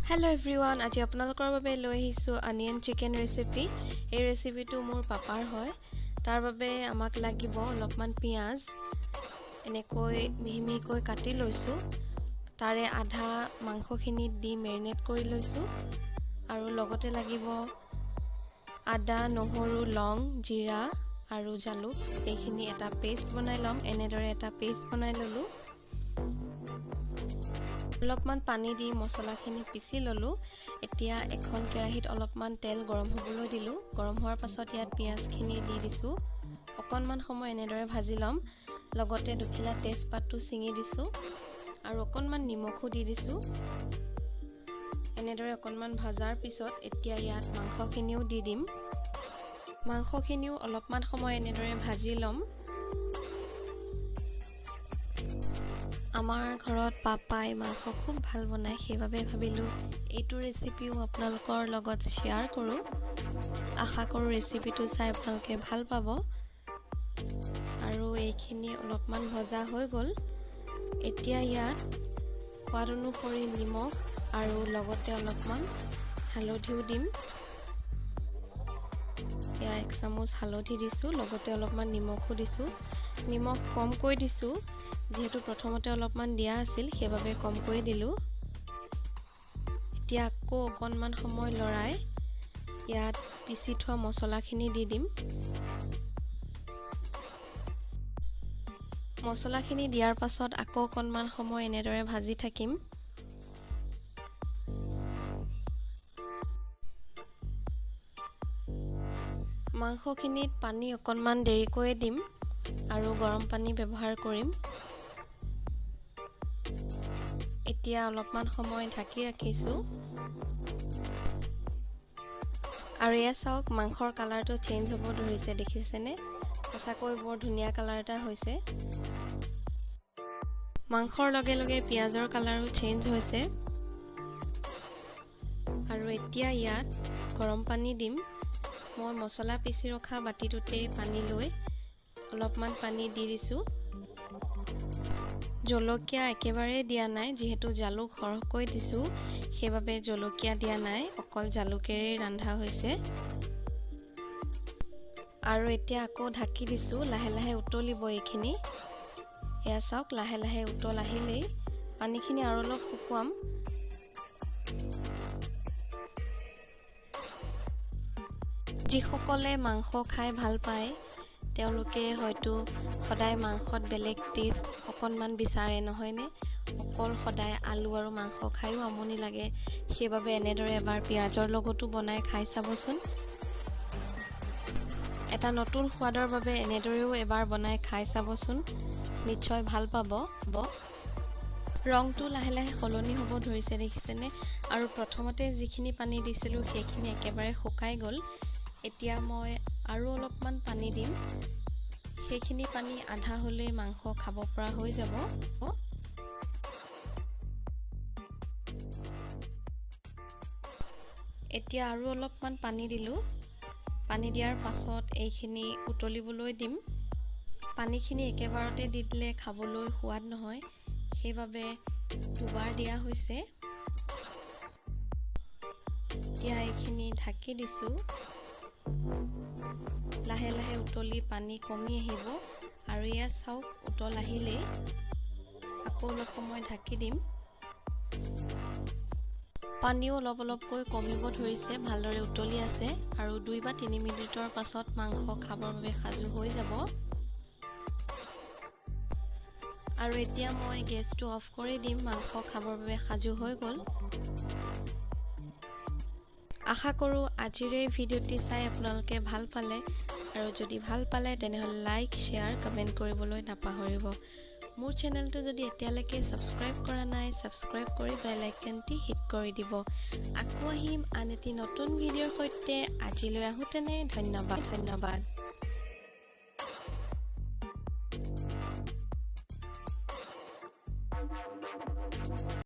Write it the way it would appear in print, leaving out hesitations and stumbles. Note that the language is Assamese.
Hello everyone, আজি আপোনালোকৰ বাবে লৈ আহিছো অনিয়ন চিকেন ৰেচিপি। এই ৰেচিপিটো মোৰ পাপাৰ হয়। তাৰ বাবে আমাক লাগিব অলপমান পিয়াজ এনেকৈ মিহি-মিহিকৈ কাটি লৈছো। তাৰে আধা মাংসখিনি দি মেৰিনেট কৰি লৈছো আৰু লগতে লাগিব আদা, নহৰু, লং, জিৰা আৰু জালুক। এইখিনি এটা পেষ্ট বনাই লম। এনেদৰে এটা পেষ্ট বনাই ললো। অলপমান পানী দি মছলাখিনি পিছি ললো। এতিয়া এখন কেৰাহীত অলপমান তেল গৰম হ'বলৈ দিলো। গৰম হোৱাৰ পাছত ইয়াত পিয়াজখিনি দি দিছো। অকণমান সময় এনেদৰে ভাজি লম। লগতে দুখিলা তেজপাতটো ছিঙি দিছো আৰু অকণমান নিমখো দি দিছো। এনেদৰে অকণমান ভাজাৰ পিছত এতিয়া ইয়াত মাংসখিনিও দি দিম। মাংসখিনিও অলপমান সময় এনেদৰে ভাজি লম। আমাৰ ঘৰত পাপাই মাংস খুব ভাল বনায়, সেইবাবে ভাবিলোঁ এইটো ৰেচিপিও আপোনালোকৰ লগত শ্বেয়াৰ কৰোঁ। আশা কৰোঁ ৰেচিপিটো চাই আপোনালোকে ভাল পাব। আৰু এইখিনি অলপমান ভজা হৈ গ'ল। এতিয়া ইয়াত সোৱাদ অনুসৰি নিমখ আৰু লগতে অলপমান হালধিও দিম। এতিয়া 1 চামুচ হালধি দিছোঁ, লগতে অলপমান নিমখো দিছোঁ। নিমখ কমকৈ দিছোঁ, যিহেতু প্ৰথমতে অলপমান দিয়া আছিল, সেইবাবে কমকৈ দিলোঁ। এতিয়া আকৌ অকণমান সময় লৰাই ইয়াত পিচি থোৱা মছলাখিনি দি দিম। মছলাখিনি দিয়াৰ পাছত আকৌ অকণমান সময় এনেদৰে ভাজি থাকিম। মাংসখিনিত পানী অকণমান দেৰিকৈ দিম আৰু গৰম পানী ব্যৱহাৰ কৰিম। এতিয়া অলপমান সময় ঢাকি ৰাখিছোঁ। আৰু এয়া চাওক, মাংসৰ কালাৰটো চেঞ্জ হ'ব ধৰিছে, দেখিছেনে? সঁচাকৈ বৰ ধুনীয়া কালাৰ এটা হৈছে। মাংসৰ লগে লগে পিঁয়াজৰ কালাৰো চেঞ্জ হৈছে। আৰু এতিয়া ইয়াত গৰম পানী দিম। মই মছলা পিচি ৰখা বাতিটোতে পানী লৈ অলপমান পানী দি দিছোঁ। জলকীয়া একেবাৰে দিয়া নাই, যিহেতু জালুক সৰহকৈ দিছোঁ, সেইবাবে জলকীয়া দিয়া নাই, অকল জালুকেৰে ৰন্ধা হৈছে। আৰু এতিয়া আকৌ ঢাকি দিছোঁ, লাহে লাহে উতলিব এইখিনি। এয়া চাওক, লাহে লাহে উতল আহিলেই পানীখিনি আৰু অলপ শুকুৱাম। যিসকলে মাংস খাই ভাল পায়, তেওঁলোকে হয়তো সদায় মাংসত বেলেগ টেষ্ট অকণমান বিচাৰে, নহয়নে? অকল সদায় আলু আৰু মাংস খায়ো আমনি লাগে। সেইবাবে এনেদৰে এবাৰ পিঁয়াজৰ লগতো বনাই খাই চাবচোন। এটা নতুন সোৱাদৰ বাবে এনেদৰেও এবাৰ বনাই খাই চাবচোন, নিশ্চয় ভাল পাব। ৰংটো লাহে লাহে সলনি হ'ব ধৰিছে, দেখিছেনে? আৰু প্ৰথমতে যিখিনি পানী দিছিলোঁ সেইখিনি একেবাৰে শুকাই গ'ল। এতিয়া মই আৰু অলপমান পানী দিম। সেইখিনি পানী আধা হ'লেই মাংস খাব পৰা হৈ যাব। এতিয়া আৰু অলপমান পানী দিলোঁ। পানী দিয়াৰ পাছত এইখিনি উতলিবলৈ দিম। পানীখিনি একেবাৰতে দি দিলে খাবলৈ সোৱাদ নহয়, সেইবাবে দুবাৰ দিয়া হৈছে। এতিয়া এইখিনি ঢাকি দিছোঁ। লাহে লাহে উতলি পানী কমি আহিব। আৰু এয়া চাওক, উতল আহিলেই আকৌ অলপ সময় ঢাকি দিম। পানীও অলপ অলপকৈ কমিব ধৰিছে, ভালদৰে উতলি আছে। আৰু 2 বা 3 মিনিটৰ পাছত মাংস খাবৰ বাবে সাজু হৈ যাব। আৰু এতিয়া মই গেছটো অফ কৰি দিম। মাংস খাবৰ বাবে সাজু হৈ গ'ল। আশা কৰোঁ আজিৰ এই ভিডিঅ'টি চাই আপোনালোকে ভাল পালে। আৰু যদি ভাল পালে তেনেহ'লে লাইক, শ্বেয়াৰ, কমেণ্ট কৰিবলৈ নাপাহৰিব। মোৰ চেনেলটো যদি এতিয়ালৈকে ছাবস্ক্ৰাইব কৰা নাই, ছাবস্ক্ৰাইব কৰি বেল আইকনটি হিট কৰি দিব। আকৌ আহিম আন এটি নতুন ভিডিঅ'ৰ সৈতে। আজিলৈ আহোঁতেনে ধন্যবাদ।